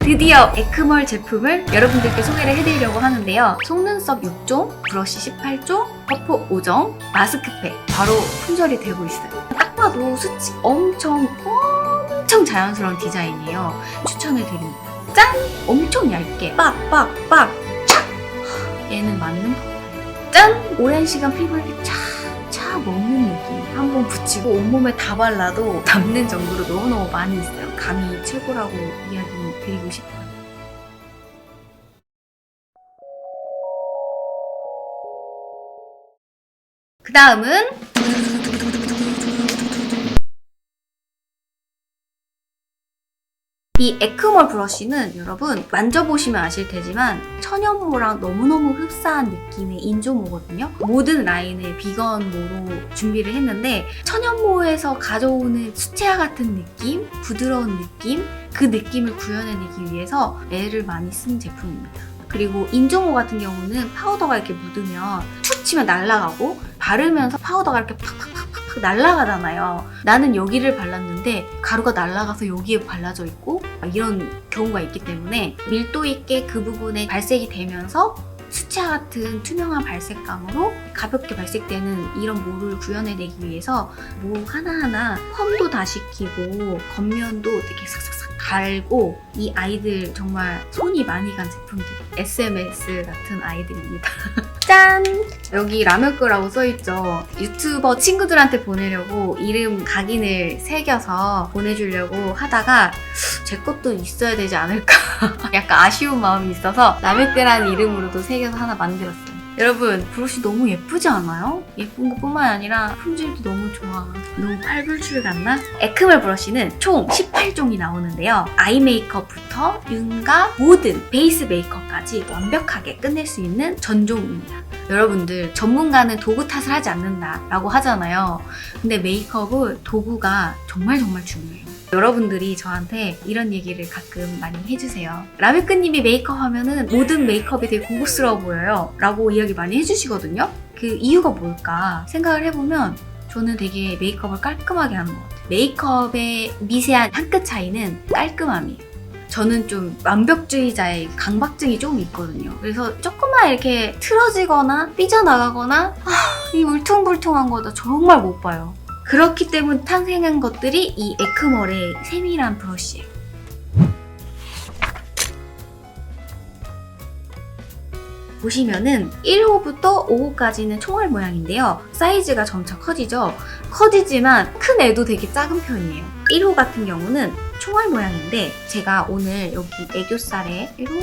드디어 에크멀 제품을 여러분들께 소개를 해드리려고 하는데요. 속눈썹 6종, 브러쉬 18종, 퍼프 5종, 마스크팩 바로 품절이 되고 있어요. 딱 봐도 수치 엄청 자연스러운 디자인이에요. 추천을 드립니다. 짠! 엄청 얇게 빡빡빡 착! 얘는 맞는 것 같아요. 짠! 오랜 시간 피부에 이렇게 착 먹는 느낌. 한번 붙이고 온몸에 다 발라도 남는 정도로 너무너무 많이 있어요. 감이 최고라고 이야기 드리고 싶어요. 그 다음은 이 에크멀 브러쉬는 여러분 만져보시면 아실 테지만 천연모랑 너무너무 흡사한 느낌의 인조모거든요. 모든 라인을 비건모로 준비를 했는데 천연모에서 가져오는 수채화 같은 느낌, 부드러운 느낌, 그 느낌을 구현해내기 위해서 애를 많이 쓴 제품입니다. 그리고 인조모 같은 경우는 파우더가 이렇게 묻으면 툭 치면 날아가고 바르면서 파우더가 이렇게 팍팍팍팍 날아가잖아요. 나는 여기를 발랐는데 가루가 날아가서 여기에 발라져 있고 이런 경우가 있기 때문에 밀도 있게 그 부분에 발색이 되면서 수채화 같은 투명한 발색감으로 가볍게 발색되는 이런 모를 구현해내기 위해서 모 하나하나 펌도 다 시키고 겉면도 이렇게 싹싹싹 갈고 이 아이들 정말 손이 많이 간 제품들 SMS 같은 아이들입니다. 짠! 여기 라면거라고 써있죠. 유튜버 친구들한테 보내려고 이름 각인을 새겨서 보내주려고 하다가 제 것도 있어야 되지 않을까 약간 아쉬운 마음이 있어서 라면거라는 이름으로도 새겨서 하나 만들었어요. 여러분 브러쉬 너무 예쁘지 않아요? 예쁜 것뿐만 아니라 품질도 너무 좋아. 너무 팔불출 같나? 에크멀 브러쉬는 총 18종이 나오는데요. 아이 메이크업부터 윤곽, 모든 베이스 메이크업까지 완벽하게 끝낼 수 있는 전종입니다. 여러분들 전문가는 도구 탓을 하지 않는다 라고 하잖아요. 근데 메이크업은 도구가 정말 중요해요. 여러분들이 저한테 이런 얘기를 가끔 많이 해주세요. 라메크님이 메이크업 하면은 모든 메이크업이 되게 고급스러워 보여요 라고 이야기 많이 해주시거든요. 그 이유가 뭘까 생각을 해보면 저는 되게 메이크업을 깔끔하게 하는 것 같아요. 메이크업의 미세한 한 끗 차이는 깔끔함이에요. 저는 좀 완벽주의자의 강박증이 좀 있거든요. 그래서 조금만 이렇게 틀어지거나 삐져나가거나 이 울퉁불퉁한 거 나 정말 못 봐요. 그렇기 때문에 탄생한 것들이 이 에크멀의 세밀한 브러쉬예요. 보시면은 1호부터 5호까지는 총알 모양인데요. 사이즈가 점차 커지죠. 커지지만 큰 애도 되게 작은 편이에요. 1호 같은 경우는 총알 모양인데 제가 오늘 여기 애교살에 이렇게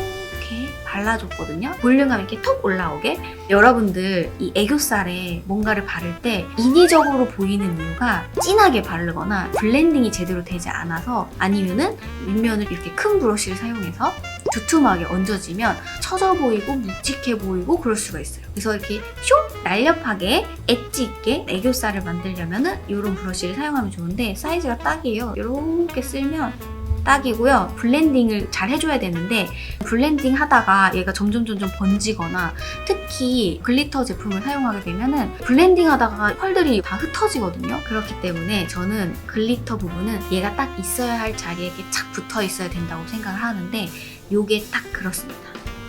발라줬거든요. 볼륨감 이렇게 톡 올라오게. 여러분들 이 애교살에 뭔가를 바를 때 인위적으로 보이는 이유가 진하게 바르거나 블렌딩이 제대로 되지 않아서 아니면은 윗면을 이렇게 큰 브러쉬를 사용해서 두툼하게 얹어지면 처져 보이고 묵직해 보이고 그럴 수가 있어요. 그래서 이렇게 슉 날렵하게 엣지 있게 애교살을 만들려면은 이런 브러쉬를 사용하면 좋은데 사이즈가 딱이에요. 이렇게 쓸면 딱이고요. 블렌딩을 잘 해줘야 되는데 블렌딩 하다가 얘가 점점 번지거나 특히 글리터 제품을 사용하게 되면은 블렌딩 하다가 펄들이 다 흩어지거든요. 그렇기 때문에 저는 글리터 부분은 얘가 딱 있어야 할 자리에 이렇게 착 붙어 있어야 된다고 생각을 하는데 요게 딱 그렇습니다.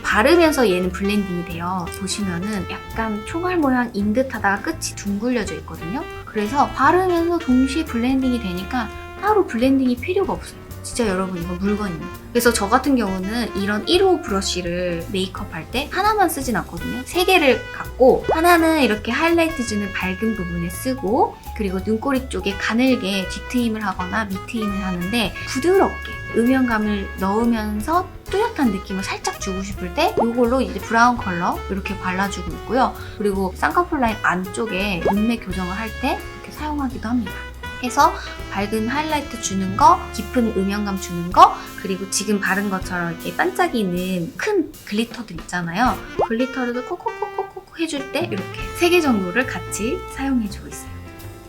바르면서 얘는 블렌딩이 돼요. 보시면은 약간 총알 모양인 듯 하다가 끝이 둥글려져 있거든요. 그래서 바르면서 동시에 블렌딩이 되니까 따로 블렌딩이 필요가 없어요. 진짜 여러분 이거 물건입니다. 그래서 저 같은 경우는 이런 1호 브러쉬를 메이크업 할 때 하나만 쓰진 않거든요. 3개를 갖고 하나는 이렇게 하이라이트 주는 밝은 부분에 쓰고 그리고 눈꼬리 쪽에 가늘게 뒤트임을 하거나 밑트임을 하는데 부드럽게 음영감을 넣으면서 뚜렷한 느낌을 살짝 주고 싶을 때 이걸로 이제 브라운 컬러 이렇게 발라주고 있고요. 그리고 쌍꺼풀 라인 안쪽에 눈매 교정을 할 때 이렇게 사용하기도 합니다. 해서 밝은 하이라이트 주는 거, 깊은 음영감 주는 거, 그리고 지금 바른 것처럼 이렇게 반짝이는 큰 글리터들 있잖아요. 글리터를 콕콕콕콕콕 해줄 때 이렇게 3개 정도를 같이 사용해주고 있어요.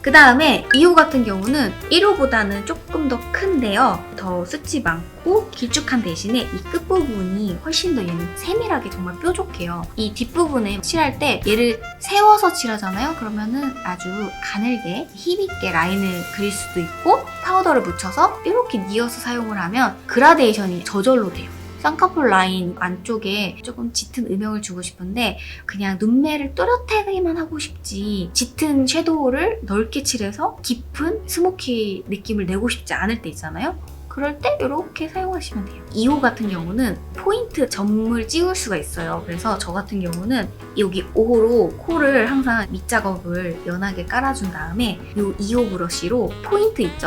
그 다음에 2호 같은 경우는 1호보다는 조금 더 큰데요. 더 숱이 많고 길쭉한 대신에 이 끝부분이 훨씬 더 얘는 세밀하게 정말 뾰족해요. 이 뒷부분에 칠할 때 얘를 세워서 칠하잖아요. 그러면은 아주 가늘게 힘있게 라인을 그릴 수도 있고 파우더를 묻혀서 이렇게 뉘어서 사용을 하면 그라데이션이 저절로 돼요. 쌍꺼풀 라인 안쪽에 조금 짙은 음영을 주고 싶은데 그냥 눈매를 또렷하게만 하고 싶지 짙은 섀도우를 넓게 칠해서 깊은 스모키 느낌을 내고 싶지 않을 때 있잖아요. 그럴 때 이렇게 사용하시면 돼요. 2호 같은 경우는 포인트 점을 찍을 수가 있어요. 그래서 저 같은 경우는 여기 5호로 코를 항상 밑작업을 연하게 깔아준 다음에 이 2호 브러쉬로 포인트 있죠?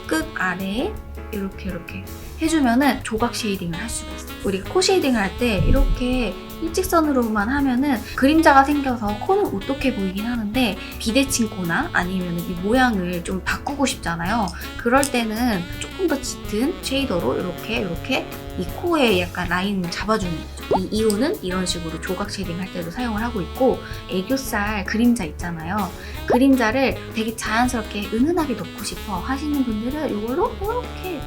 코끝 아래에 이렇게 해주면은 조각 쉐이딩을 할 수가 있어요. 우리가 코 쉐이딩을 할 때 이렇게 일직선으로만 하면은 그림자가 생겨서 코는 오똑해 보이긴 하는데 비대칭 코나 아니면 이 모양을 좀 바꾸고 싶잖아요. 그럴 때는 조금 더 짙은 쉐이더로 이렇게 이 코에 약간 라인 잡아주는 거죠. 이 2호는 이런 식으로 조각 쉐이딩 할 때도 사용을 하고 있고 애교살 그림자 있잖아요. 그림자를 되게 자연스럽게 은은하게 넣고 싶어 하시는 분들은 이걸로 이렇게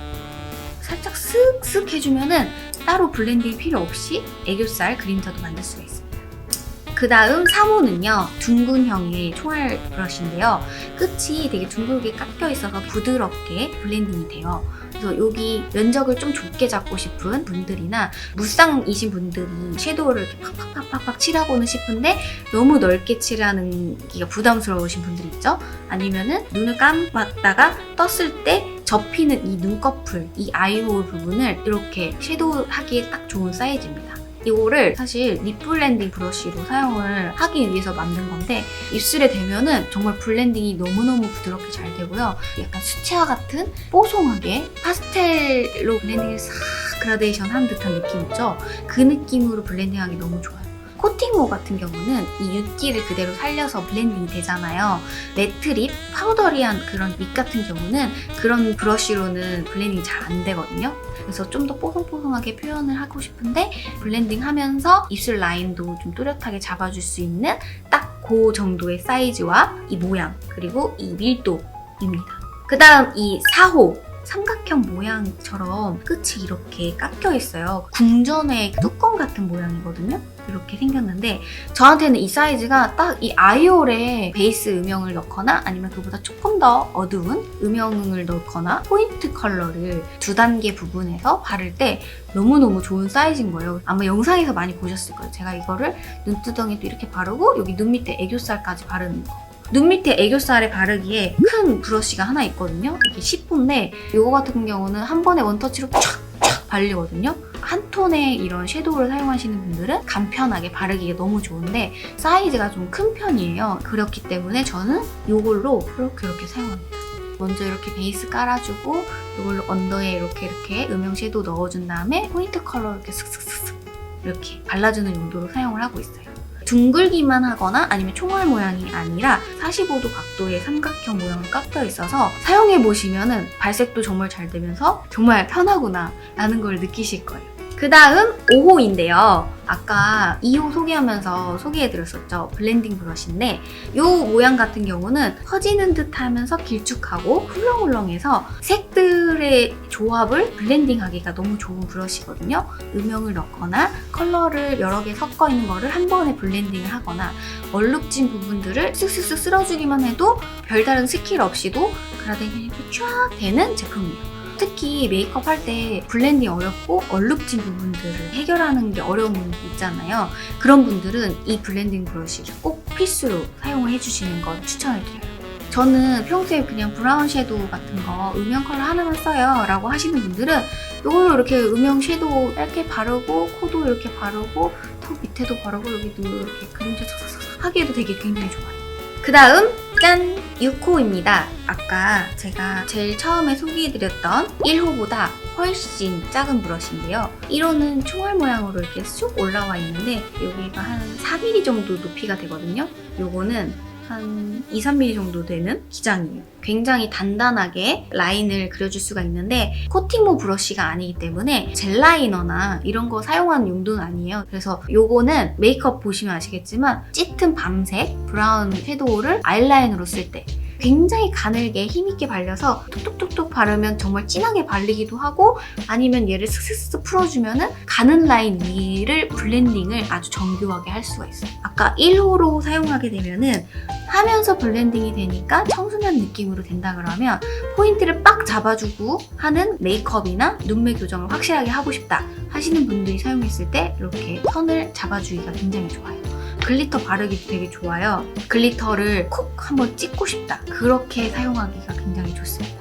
살짝 쓱쓱 해주면은 따로 블렌딩 필요 없이 애교살 그림자도 만들 수가 있습니다. 그 다음 3호는요. 둥근형의 총알 브러쉬인데요. 끝이 되게 둥글게 깎여 있어서 부드럽게 블렌딩이 돼요. 그래서 여기 면적을 좀 좁게 잡고 싶은 분들이나 무쌍이신 분들이 섀도우를 이렇게 팍팍팍팍 칠하고는 싶은데 너무 넓게 칠하는 게 부담스러우신 분들 있죠? 아니면은 눈을 감았다가 떴을 때 접히는 이 눈꺼풀, 이 아이홀 부분을 이렇게 섀도우 하기에 딱 좋은 사이즈입니다. 이거를 사실 립 블렌딩 브러쉬로 사용을 하기 위해서 만든 건데 입술에 대면은 정말 블렌딩이 너무너무 부드럽게 잘 되고요. 약간 수채화 같은 뽀송하게 파스텔로 블렌딩을 싹 그라데이션 한 듯한 느낌 있죠? 그 느낌으로 블렌딩하기 너무 좋아요. 코팅모 같은 경우는 이 윤기를 그대로 살려서 블렌딩이 되잖아요. 매트 립, 파우더리한 그런 립 같은 경우는 그런 브러쉬로는 블렌딩이 잘 안 되거든요. 그래서 좀 더 뽀송뽀송하게 표현을 하고 싶은데 블렌딩 하면서 입술 라인도 좀 또렷하게 잡아줄 수 있는 딱 그 정도의 사이즈와 이 모양 그리고 이 밀도입니다. 그 다음 이 4호 삼각형 모양처럼 끝이 이렇게 깎여 있어요. 궁전의 뚜껑 같은 모양이거든요. 이렇게 생겼는데 저한테는 이 사이즈가 딱 이 아이홀에 베이스 음영을 넣거나 아니면 그보다 조금 더 어두운 음영을 넣거나 포인트 컬러를 2단계 부분에서 바를 때 너무너무 좋은 사이즈인 거예요. 아마 영상에서 많이 보셨을 거예요. 제가 이거를 눈두덩이도 이렇게 바르고 여기 눈 밑에 애교살까지 바르는 거. 눈 밑에 애교살에 바르기에 큰 브러쉬가 하나 있거든요. 이게 10호인데 이거 같은 경우는 한 번에 원터치로 촥촥 발리거든요. 한 톤의 이런 섀도우를 사용하시는 분들은 간편하게 바르기가 너무 좋은데 사이즈가 좀 큰 편이에요. 그렇기 때문에 저는 이걸로 이렇게 사용합니다. 먼저 이렇게 베이스 깔아주고 이걸로 언더에 이렇게 음영 섀도우 넣어준 다음에 포인트 컬러 이렇게 슥슥슥슥 이렇게 발라주는 용도로 사용을 하고 있어요. 둥글기만 하거나 아니면 총알 모양이 아니라 45도 각도의 삼각형 모양을 깎여 있어서 사용해보시면 발색도 정말 잘 되면서 정말 편하구나 라는 걸 느끼실 거예요. 그 다음 5호인데요. 아까 2호 소개하면서 소개해드렸었죠. 블렌딩 브러쉬인데 이 모양 같은 경우는 퍼지는 듯 하면서 길쭉하고 훌렁훌렁해서 색들의 조합을 블렌딩하기가 너무 좋은 브러쉬거든요. 음영을 넣거나 컬러를 여러 개 섞어 있는 거를 한 번에 블렌딩을 하거나 얼룩진 부분들을 쓱쓱쓱 쓸어주기만 해도 별다른 스킬 없이도 그라데이션이 쫙 되는 제품이에요. 특히 메이크업 할 때 블렌딩 어렵고 얼룩진 부분들을 해결하는 게 어려운 분들 있잖아요. 그런 분들은 이 블렌딩 브러쉬를 꼭 필수로 사용을 해주시는 걸 추천을 드려요. 저는 평소에 그냥 브라운 섀도우 같은 거 음영 컬러 하나만 써요 라고 하시는 분들은 이걸로 이렇게 음영 섀도우 짧게 바르고 코도 이렇게 바르고 턱 밑에도 바르고 여기도 이렇게 그림자 삭삭삭 하기에도 되게 굉장히 좋아요. 그 다음 짠! 6호입니다. 아까 제가 제일 처음에 소개해드렸던 1호보다 훨씬 작은 브러쉬인데요. 1호는 총알 모양으로 이렇게 쑥 올라와 있는데 여기가 한 4mm 정도 높이가 되거든요. 요거는 한 2, 3mm 정도 되는 기장이에요. 굉장히 단단하게 라인을 그려줄 수가 있는데 코팅모 브러쉬가 아니기 때문에 젤 라이너나 이런 거 사용하는 용도는 아니에요. 그래서 요거는 메이크업 보시면 아시겠지만 짙은 밤색 브라운 섀도우를 아이라인으로 쓸 때 굉장히 가늘게 힘있게 발려서 톡톡톡톡 바르면 정말 진하게 발리기도 하고, 아니면 얘를 슥슥슥 풀어주면은 가는 라인 위를 블렌딩을 아주 정교하게 할 수가 있어요. 아까 1호로 사용하게 되면은 하면서 블렌딩이 되니까 청순한 느낌으로 된다 그러면 포인트를 빡 잡아주고 하는 메이크업이나 눈매 교정을 확실하게 하고 싶다 하시는 분들이 사용했을 때 이렇게 선을 잡아주기가 굉장히 좋아요. 글리터 바르기도 되게 좋아요. 글리터를 콕 한번 찍고 싶다, 그렇게 사용하기가 굉장히 좋습니다.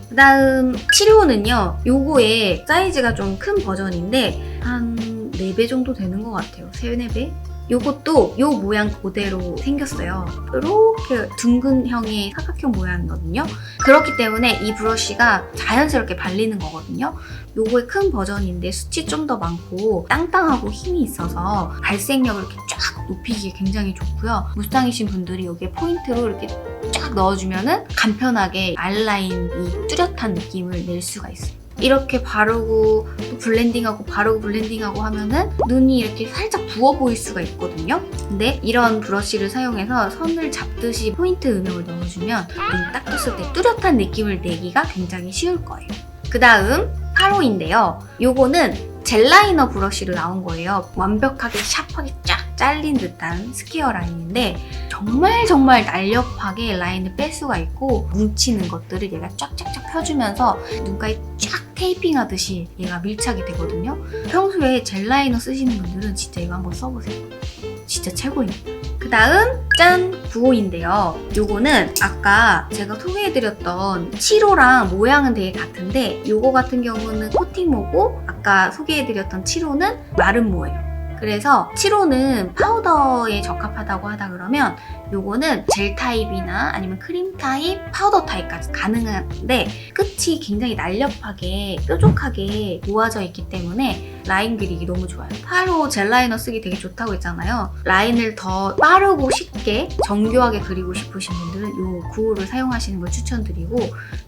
그 다음 7호는요, 요거의 사이즈가 좀 큰 버전인데 한 4배 정도 되는 것 같아요. 3, 4배? 요것도 요 모양 그대로 생겼어요. 이렇게 둥근형의 사각형 모양이거든요. 그렇기 때문에 이 브러쉬가 자연스럽게 발리는 거거든요. 요거의 큰 버전인데 숱이 좀 더 많고 땅땅하고 힘이 있어서 발색력을 이렇게 쫙 높이기에 굉장히 좋고요. 무쌍이신 분들이 여기에 포인트로 이렇게 쫙 넣어주면은 간편하게 아이라인 이 뚜렷한 느낌을 낼 수가 있어요. 이렇게 바르고 또 블렌딩하고 바르고 블렌딩하고 하면은 눈이 이렇게 살짝 부어 보일 수가 있거든요. 근데 이런 브러쉬를 사용해서 선을 잡듯이 포인트 음영을 넣어주면 눈 딱 떴을 때 뚜렷한 느낌을 내기가 굉장히 쉬울 거예요. 그 다음 8호인데요. 요거는 젤 라이너 브러쉬로 나온 거예요. 완벽하게 샤프하게 쫙 잘린 듯한 스퀘어 라인인데 정말 날렵하게 라인을 뺄 수가 있고, 뭉치는 것들을 얘가 쫙쫙쫙 펴주면서 눈가에 쫙 테이핑하듯이 얘가 밀착이 되거든요. 평소에 젤 라이너 쓰시는 분들은 진짜 이거 한번 써보세요. 진짜 최고입니다. 그 다음 짠! 9호인데요. 요거는 아까 제가 소개해드렸던 7호랑 모양은 되게 같은데 요거 같은 경우는 코팅모고 아까 소개해드렸던 7호는 마른 모예요. 그래서 7호는 파우더에 적합하다고 하다 그러면 요거는 젤 타입이나 아니면 크림 타입, 파우더 타입까지 가능한데 끝이 굉장히 날렵하게 뾰족하게 모아져 있기 때문에 라인 그리기 너무 좋아요. 8호 젤 라이너 쓰기 되게 좋다고 했잖아요. 라인을 더 빠르고 쉽게 정교하게 그리고 싶으신 분들은 요 9호를 사용하시는 걸 추천드리고,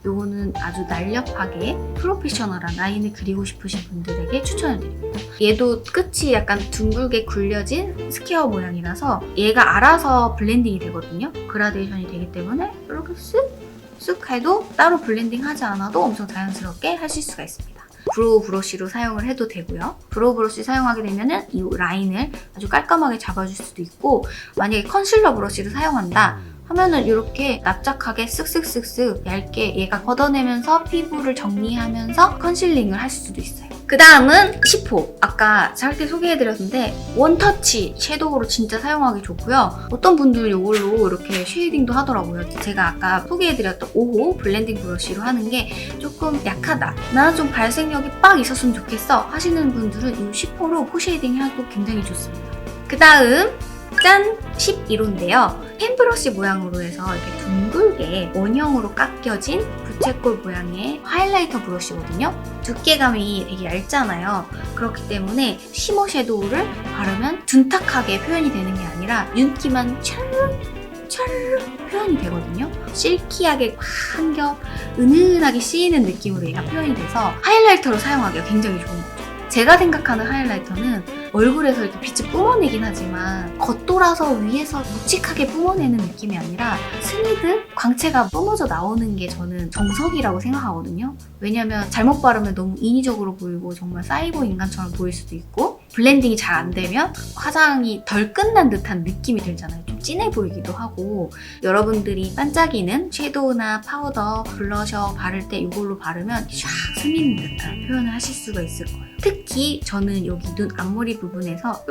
요거는 아주 날렵하게 프로페셔널한 라인을 그리고 싶으신 분들에게 추천을 드립니다. 얘도 끝이 약간 둥글게 굴려진 스퀘어 모양이라서 얘가 알아서 블렌딩이 되거든요. 그라데이션이 되기 때문에 이렇게 쓱 해도 따로 블렌딩 하지 않아도 엄청 자연스럽게 하실 수가 있습니다. 브로우 브러쉬로 사용을 해도 되고요. 브로우 브러쉬 사용하게 되면은 이 라인을 아주 깔끔하게 잡아줄 수도 있고, 만약에 컨실러 브러쉬를 사용한다 하면은 이렇게 납작하게 쓱쓱쓱쓱 얇게 얘가 걷어내면서 피부를 정리하면서 컨실링을 할 수도 있어요. 그 다음은 10호. 아까 짧게 소개해드렸는데 원터치 섀도우로 진짜 사용하기 좋고요. 어떤 분들 이걸로 이렇게 쉐이딩도 하더라고요. 제가 아까 소개해드렸던 5호 블렌딩 브러쉬로 하는 게 조금 약하다, 나는 좀 발색력이 빡 있었으면 좋겠어 하시는 분들은 이 10호로 포쉐이딩 해도 굉장히 좋습니다. 그 다음 짠! 11호인데요. 펜브러쉬 모양으로 해서 이렇게 둥글게 원형으로 깎여진 부채꼴 모양의 하이라이터 브러쉬거든요. 두께감이 되게 얇잖아요. 그렇기 때문에 쉬머 섀도우를 바르면 둔탁하게 표현이 되는 게 아니라 윤기만 촤르르 표현이 되거든요. 실키하게 한 겹 은은하게 씌이는 느낌으로 얘가 표현이 돼서 하이라이터로 사용하기가 굉장히 좋은 거죠. 제가 생각하는 하이라이터는 얼굴에서 이렇게 빛을 뿜어내긴 하지만 겉돌아서 위에서 묵직하게 뿜어내는 느낌이 아니라 스미듯 광채가 뿜어져 나오는 게 저는 정석이라고 생각하거든요. 왜냐면 잘못 바르면 너무 인위적으로 보이고 정말 사이버 인간처럼 보일 수도 있고, 블렌딩이 잘 안 되면 화장이 덜 끝난 듯한 느낌이 들잖아요. 좀 진해 보이기도 하고, 여러분들이 반짝이는 섀도우나 파우더, 블러셔 바를 때 이걸로 바르면 샥 스미는 듯한 표현을 하실 수가 있을 거예요. 특히 저는 여기 눈 앞머리 부분에서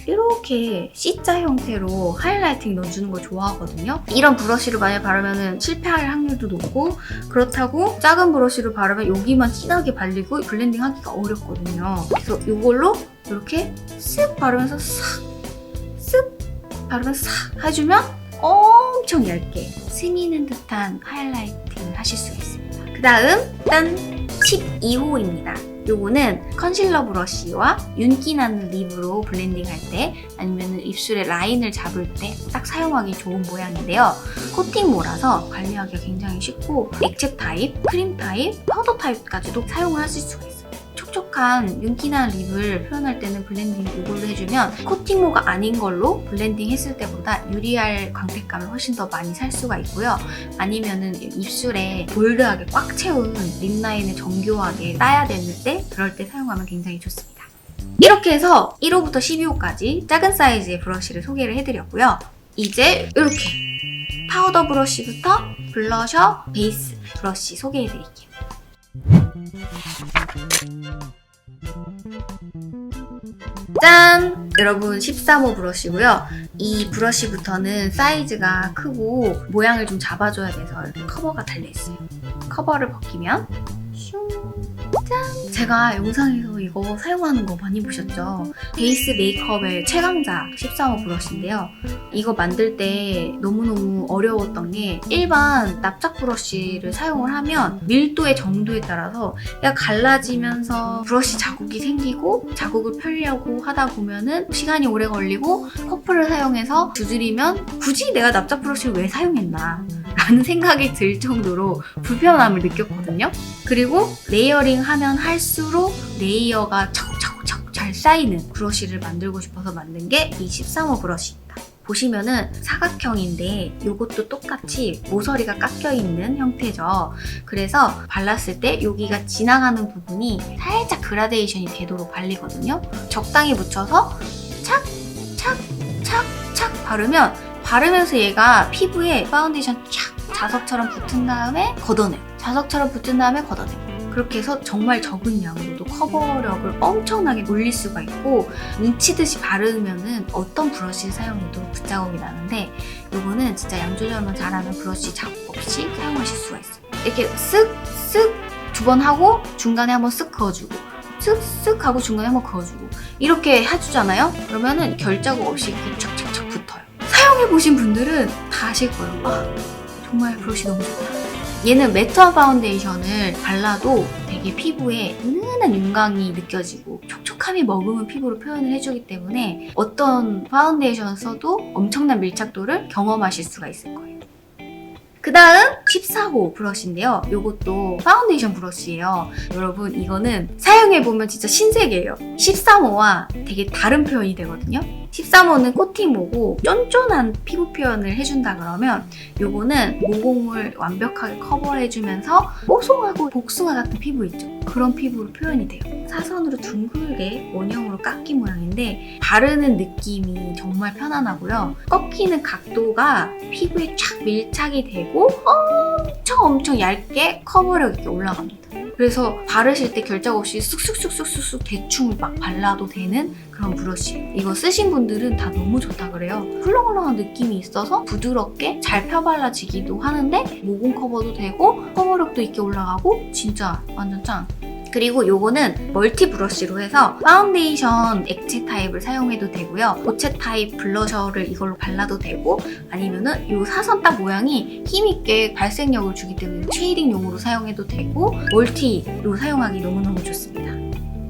이렇게 C자 형태로 하이라이팅 넣어주는 걸 좋아하거든요. 이런 브러쉬를 만약에 바르면 실패할 확률도 높고, 그렇다고 작은 브러쉬를 바르면 여기만 진하게 발리고 블렌딩 하기가 어렵거든요. 그래서 이걸로 이렇게 쓱 바르면서 쓱 바르면서 싹 해주면 엄청 얇게 스미는 듯한 하이라이팅을 하실 수가 있습니다. 그 다음 짠! 12호입니다. 요거는 컨실러 브러쉬와 윤기 나는 립으로 블렌딩할 때 아니면 입술에 라인을 잡을 때 딱 사용하기 좋은 모양인데요. 코팅모라서 관리하기가 굉장히 쉽고 액체 타입, 크림 타입, 파우더 타입까지도 사용을 하실 수가 있어요. 촉촉한 윤기나는 립을 표현할 때는 블렌딩 이걸로 해주면 코팅모가 아닌 걸로 블렌딩 했을 때보다 유리알 광택감을 훨씬 더 많이 살 수가 있고요. 아니면은 입술에 볼드하게 꽉 채운 립 라인을 정교하게 따야 되는 때 그럴 때 사용하면 굉장히 좋습니다. 이렇게 해서 1호부터 12호까지 작은 사이즈의 브러쉬를 소개를 해드렸고요. 이제 이렇게 파우더 브러쉬부터 블러셔, 베이스 브러쉬 소개해드릴게요. 짠! 여러분 13호 브러쉬고요. 이 브러쉬부터는 사이즈가 크고 모양을 좀 잡아줘야 돼서 이렇게 커버가 달려있어요. 커버를 벗기면 슝! 짠! 제가 영상에서 이거 사용하는 거 많이 보셨죠? 베이스 메이크업의 최강자 13호 브러쉬인데요. 이거 만들 때 너무너무 어려웠던 게 일반 납작 브러쉬를 사용을 하면 밀도의 정도에 따라서 얘가 갈라지면서 브러쉬 자국이 생기고 자국을 펴려고 하다 보면은 시간이 오래 걸리고 퍼프를 사용해서 두드리면 굳이 내가 납작 브러쉬를 왜 사용했나 라는 생각이 들 정도로 불편함을 느꼈거든요. 그리고 레이어링 하면 할수록 레이어가 척척척 잘 쌓이는 브러쉬를 만들고 싶어서 만든 게 이 13호 브러쉬입니다. 보시면은 사각형인데 이것도 똑같이 모서리가 깎여있는 형태죠. 그래서 발랐을 때 여기가 지나가는 부분이 살짝 그라데이션이 되도록 발리거든요. 적당히 묻혀서 착, 착, 착, 착 바르면 바르면서 얘가 피부에 파운데이션 촥 자석처럼 붙은 다음에 걷어내요. 자석처럼 붙은 다음에 걷어내요. 그렇게 해서 정말 적은 양으로도 커버력을 엄청나게 올릴 수가 있고 뭉치듯이 바르면은 어떤 브러쉬를 사용해도 붓자국이 나는데 이거는 진짜 양 조절만 잘하면 브러쉬 자국 없이 사용하실 수가 있어요. 이렇게 쓱쓱 두 번 하고 중간에 한번 쓱 그어주고 쓱쓱 하고 중간에 한번 그어주고 이렇게 해주잖아요? 그러면은 결자국 없이 이렇게 착착착 붙어요. 사용해보신 분들은 다 아실 거예요. 아, 정말 브러쉬 너무 좋다. 얘는 매트한 파운데이션을 발라도 되게 피부에 은은한 윤광이 느껴지고 촉촉함이 머금은 피부로 표현을 해주기 때문에 어떤 파운데이션 써도 엄청난 밀착도를 경험하실 수가 있을 거예요. 그 다음 14호 브러쉬인데요. 이것도 파운데이션 브러쉬예요. 여러분 이거는 사용해보면 진짜 신세계예요. 13호와 되게 다른 표현이 되거든요. 13호는 코팅모고 쫀쫀한 피부 표현을 해준다 그러면 이거는 모공을 완벽하게 커버해주면서 뽀송하고 복숭아 같은 피부 있죠? 그런 피부로 표현이 돼요. 사선으로 둥글게 원형으로 깎인 모양인데 바르는 느낌이 정말 편안하고요. 꺾이는 각도가 피부에 촥 밀착이 되고 엄청 얇게 커버력 있게 올라갑니다. 그래서 바르실 때 결자국 없이 쑥쑥쑥쑥쑥 대충 막 발라도 되는 그런 브러쉬예요. 이거 쓰신 분들은 다 너무 좋다 그래요. 훌렁훌렁한 느낌이 있어서 부드럽게 잘 펴발라지기도 하는데 모공 커버도 되고 커버력도 있게 올라가고 진짜 완전 짱! 그리고 요거는 멀티 브러쉬로 해서 파운데이션 액체 타입을 사용해도 되고요. 고체 타입 블러셔를 이걸로 발라도 되고 아니면은 요 사선 딱 모양이 힘있게 발색력을 주기 때문에 쉐이딩용으로 사용해도 되고 멀티로 사용하기 너무너무 좋습니다.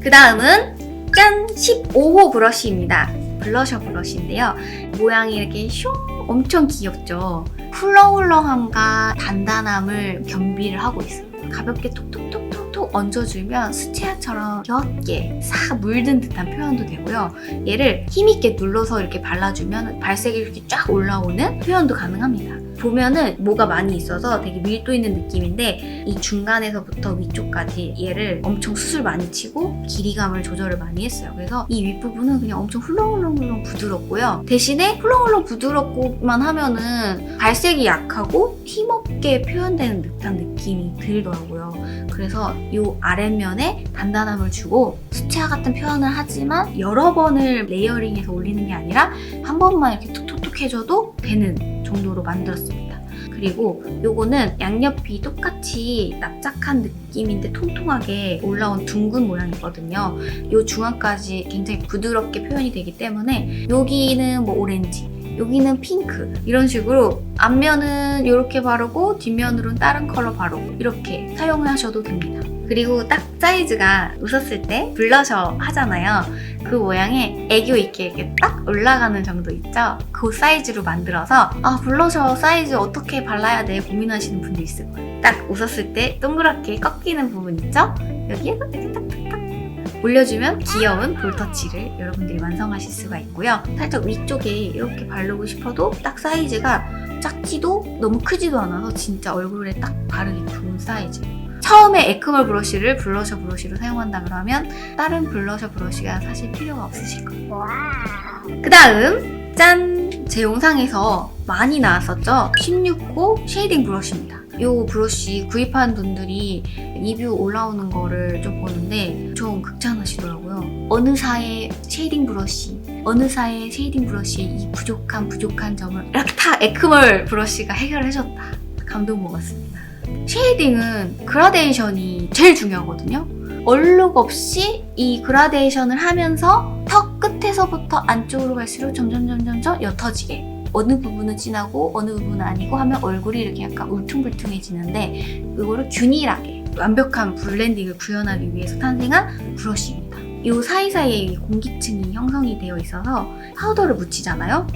그 다음은 짠! 15호 브러쉬입니다. 블러셔 브러쉬인데요. 모양이 이렇게 슝 엄청 귀엽죠? 훌렁훌렁함과 단단함을 겸비를 하고 있어요. 가볍게 톡톡톡 얹어주면 수채화처럼 옅게 싹 물든 듯한 표현도 되고요. 얘를 힘있게 눌러서 이렇게 발라주면 발색이 이렇게 쫙 올라오는 표현도 가능합니다. 보면은 뭐가 많이 있어서 되게 밀도 있는 느낌인데 이 중간에서부터 위쪽까지 얘를 엄청 숱을 많이 치고 길이감을 조절을 많이 했어요. 그래서 이 윗부분은 그냥 엄청 훌렁훌렁 부드럽고요. 대신에 훌렁훌렁 부드럽고만 하면은 발색이 약하고 힘없게 표현되는 듯한 느낌이 들더라고요. 그래서 이 아랫면에 단단함을 주고 수채화 같은 표현을 하지만 여러 번을 레이어링해서 올리는 게 아니라 한 번만 이렇게 툭툭툭 해줘도 되는 정도로 만들었습니다. 그리고 요거는 양옆이 똑같이 납작한 느낌인데 통통하게 올라온 둥근 모양이거든요. 요 중앙까지 굉장히 부드럽게 표현이 되기 때문에 여기는 뭐 오렌지, 여기는 핑크 이런 식으로 앞면은 이렇게 바르고 뒷면으로는 다른 컬러 바르고 이렇게 사용하셔도 됩니다. 그리고 딱 사이즈가 웃었을 때 블러셔 하잖아요. 그 모양에 애교 있게 이렇게 딱 올라가는 정도 있죠? 그 사이즈로 만들어서 블러셔 사이즈 어떻게 발라야 돼 고민하시는 분들 있을 거예요. 딱 웃었을 때 동그랗게 꺾이는 부분 있죠? 여기에서 이렇게 딱딱딱 올려주면 귀여운 볼터치를 여러분들이 완성하실 수가 있고요. 살짝 위쪽에 이렇게 바르고 싶어도 딱 사이즈가 작지도 너무 크지도 않아서 진짜 얼굴에 딱 바르기 좋은 사이즈예요. 처음에 에크멀 브러쉬를 블러셔 브러쉬로 사용한다 그러면 다른 블러셔 브러쉬가 사실 필요가 없으실 거예요. 그 다음 짠! 제 영상에서 많이 나왔었죠? 16호 쉐이딩 브러쉬입니다. 이 브러쉬 구입한 분들이 리뷰 올라오는 거를 좀 보는데 좀 극찬하시더라고요. 어느 사의 쉐이딩 브러쉬, 어느 사의 쉐이딩 브러쉬의 이 부족한 점을 이렇게 다 에크멀 브러쉬가 해결해줬다. 감동 먹었습니다. 쉐이딩은 그라데이션이 제일 중요하거든요. 얼룩 없이 이 그라데이션을 하면서 턱 끝에서부터 안쪽으로 갈수록 점점 옅어지게 어느 부분은 진하고 어느 부분은 아니고 하면 얼굴이 이렇게 약간 울퉁불퉁해지는데 이거를 균일하게 완벽한 블렌딩을 구현하기 위해서 탄생한 브러쉬입니다. 이 사이사이에 공기층이 형성이 되어 있어서 파우더를 묻히잖아요?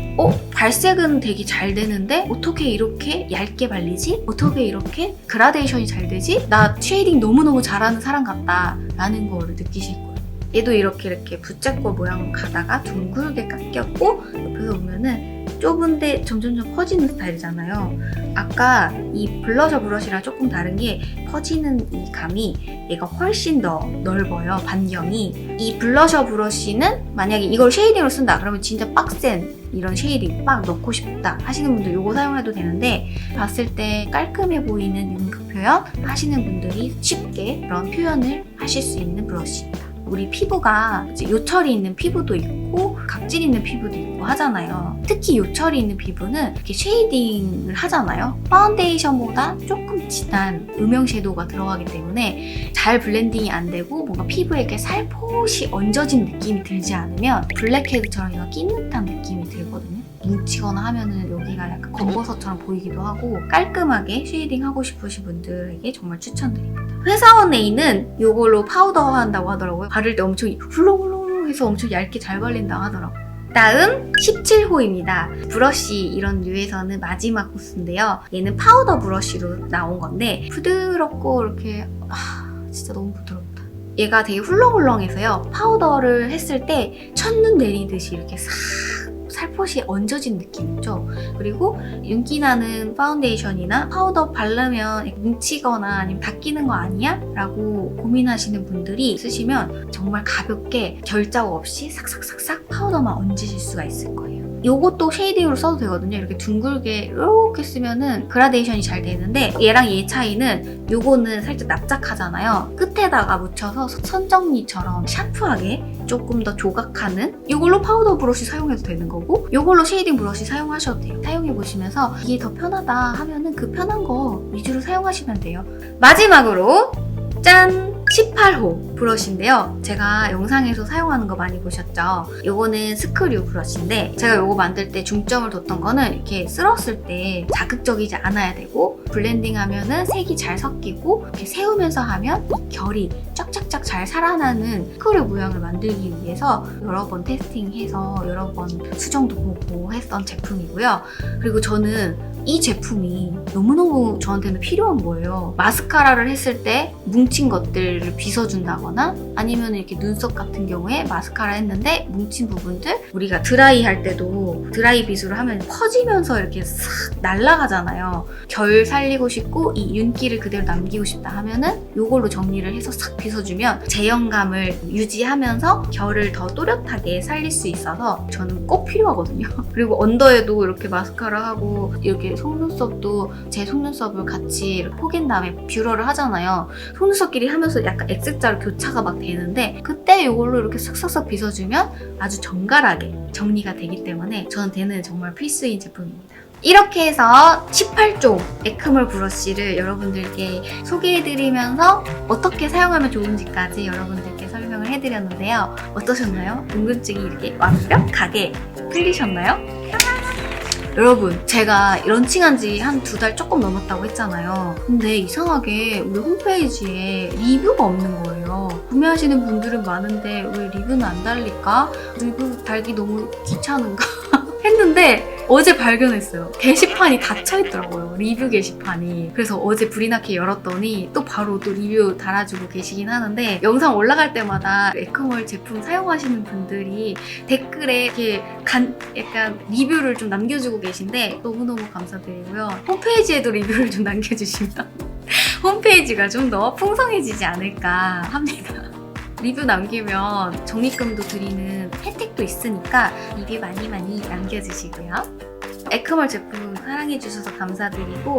발색은 되게 잘 되는데 어떻게 이렇게 얇게 발리지? 어떻게 이렇게 그라데이션이 잘 되지? 나 쉐이딩 너무너무 잘하는 사람 같다 라는 거를 느끼실 거예요. 얘도 이렇게 붙잡고 모양으로 가다가 둥글게 깎였고 옆에서 보면은 좁은데 점점 퍼지는 스타일이잖아요. 아까 이 블러셔 브러쉬랑 조금 다른 게 퍼지는 이 감이 얘가 훨씬 더 넓어요. 반경이. 이 블러셔 브러쉬는 만약에 이걸 쉐이딩으로 쓴다 그러면 진짜 빡센 이런 쉐이딩 빡 넣고 싶다 하시는 분들 이거 사용해도 되는데 봤을 때 깔끔해 보이는 윤곽 표현 하시는 분들이 쉽게 그런 표현을 하실 수 있는 브러쉬입니다. 우리 피부가 이제 요철이 있는 피부도 있고 각질 있는 피부도 있고 하잖아요. 특히 요철이 있는 피부는 이렇게 쉐이딩을 하잖아요. 파운데이션보다 조금 진한 음영 섀도우가 들어가기 때문에 잘 블렌딩이 안 되고 뭔가 피부에 이렇게 살포시 얹어진 느낌이 들지 않으면 블랙헤드처럼 이거 낀 듯한 느낌이 들거든요. 뭉치거나 하면은 여기가 약간 검버섯처럼 보이기도 하고 깔끔하게 쉐이딩 하고 싶으신 분들에게 정말 추천드립니다. 회사원 A는 이걸로 파우더 한다고 하더라고요. 바를 때 엄청 훌렁훌렁 해서 엄청 얇게 잘 발린다고 하더라고요. 다음 17호입니다. 브러쉬 이런 류에서는 마지막 코스인데요. 얘는 파우더 브러쉬로 나온 건데 부드럽고 이렇게 진짜 너무 부드럽다. 얘가 되게 훌렁훌렁해서요. 파우더를 했을 때 첫눈 내리듯이 이렇게 싹 살포시 얹어진 느낌이죠. 그리고 윤기 나는 파운데이션이나 파우더 바르면 뭉치거나 아니면 다 끼는 거 아니야? 라고 고민하시는 분들이 쓰시면 정말 가볍게 결자국 없이 싹싹싹싹 파우더만 얹으실 수가 있을 거예요. 요것도 쉐이딩으로 써도 되거든요. 이렇게 둥글게 이렇게 쓰면은 그라데이션이 잘 되는데 얘랑 얘 차이는 요거는 살짝 납작하잖아요. 끝에다가 묻혀서 선정리처럼 샤프하게 조금 더 조각하는 이걸로 파우더 브러쉬 사용해도 되는 거고 이걸로 쉐이딩 브러쉬 사용하셔도 돼요. 사용해보시면서 이게 더 편하다 하면은 그 편한 거 위주로 사용하시면 돼요. 마지막으로 짠! 18호 브러쉬인데요. 제가 영상에서 사용하는 거 많이 보셨죠? 요거는 스크류 브러쉬인데 제가 요거 만들 때 중점을 뒀던 거는 이렇게 쓸었을 때 자극적이지 않아야 되고 블렌딩 하면은 색이 잘 섞이고 이렇게 세우면서 하면 이 결이 쫙쫙쫙 잘 살아나는 스크류 모양을 만들기 위해서 여러 번 테스팅해서 여러 번 수정도 보고 했던 제품이고요. 그리고 저는 이 제품이 너무너무 저한테는 필요한 거예요. 마스카라를 했을 때 뭉친 것들을 빗어준다거나 아니면 이렇게 눈썹 같은 경우에 마스카라 했는데 뭉친 부분들 우리가 드라이 할 때도 드라이 빗으로 하면 퍼지면서 이렇게 싹 날아가잖아요. 결 살리고 싶고 이 윤기를 그대로 남기고 싶다 하면은 이걸로 정리를 해서 싹 빗어주면 제형감을 유지하면서 결을 더 또렷하게 살릴 수 있어서 저는 꼭 필요하거든요. 그리고 언더에도 이렇게 마스카라 하고 이렇게 속눈썹도 제 속눈썹을 같이 포갠 다음에 뷰러를 하잖아요. 속눈썹끼리 하면서 약간 X자로 교차가 막 되는데 그때 이걸로 이렇게 싹싹싹 빗어주면 아주 정갈하게 정리가 되기 때문에 저한테는 정말 필수인 제품입니다. 이렇게 해서 18종 에크멀 브러쉬를 여러분들께 소개해드리면서 어떻게 사용하면 좋은지까지 여러분들께 설명을 해드렸는데요. 어떠셨나요? 궁금증이 이렇게 완벽하게 풀리셨나요? 여러분, 제가 런칭한 지 한 2달 조금 넘었다고 했잖아요. 근데 이상하게 우리 홈페이지에 리뷰가 없는 거예요. 구매하시는 분들은 많은데 왜 리뷰는 안 달릴까? 리뷰 달기 너무 귀찮은가? 했는데 어제 발견했어요. 게시판이 닫혀있더라고요. 리뷰 게시판이. 그래서 어제 불이 나게 열었더니 또 바로 또 리뷰 달아주고 계시긴 하는데 영상 올라갈 때마다 에크멀 제품 사용하시는 분들이 댓글에 이렇게 약간 리뷰를 좀 남겨주고 계신데 너무너무 감사드리고요. 홈페이지에도 리뷰를 좀 남겨주시면 홈페이지가 좀 더 풍성해지지 않을까 합니다. 리뷰 남기면 적립금도 드리는 혜택도 있으니까 리뷰 많이 남겨주시고요. 에크멀 제품 사랑해주셔서 감사드리고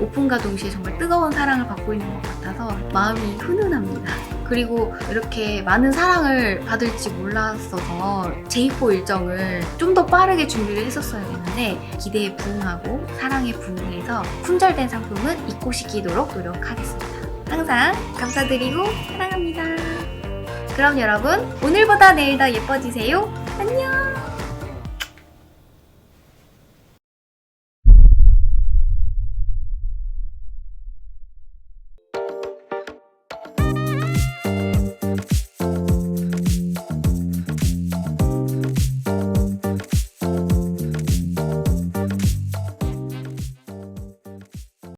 오픈과 동시에 정말 뜨거운 사랑을 받고 있는 것 같아서 마음이 훈훈합니다. 그리고 이렇게 많은 사랑을 받을지 몰랐어서 제2호 일정을 좀 더 빠르게 준비를 했었어야 되는데 기대에 부응하고 사랑에 부응해서 품절된 상품은 잊고 시키도록 노력하겠습니다. 항상 감사드리고 사랑합니다. 그럼 여러분, 오늘보다 내일 더 예뻐지세요. 안녕!